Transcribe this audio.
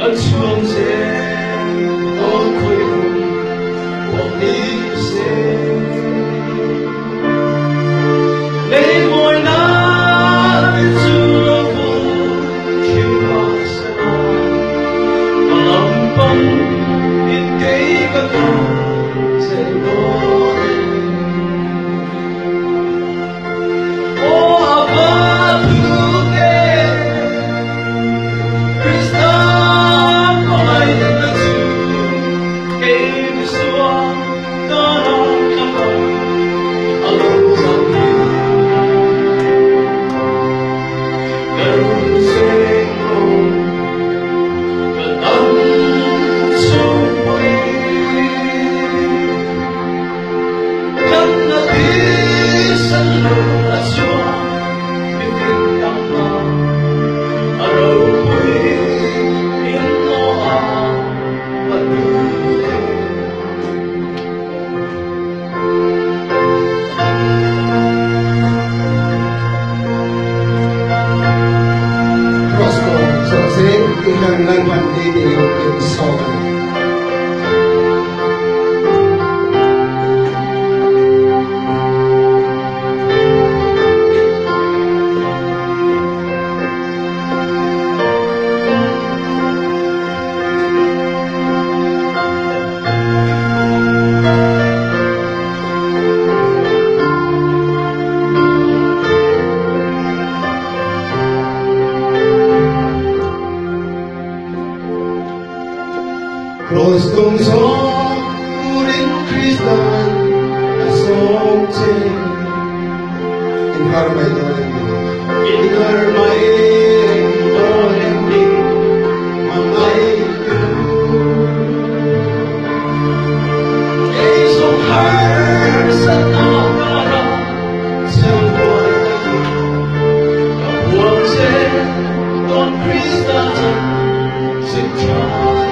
而从前我亏我的心，你愛那的祝福，叫我失望。我諗分別幾個感謝我的。Prostong soring Kristan asomche Inharmay dolem di mamay Ei som her sa nakara sa buhay Kapuang se Don Krista si John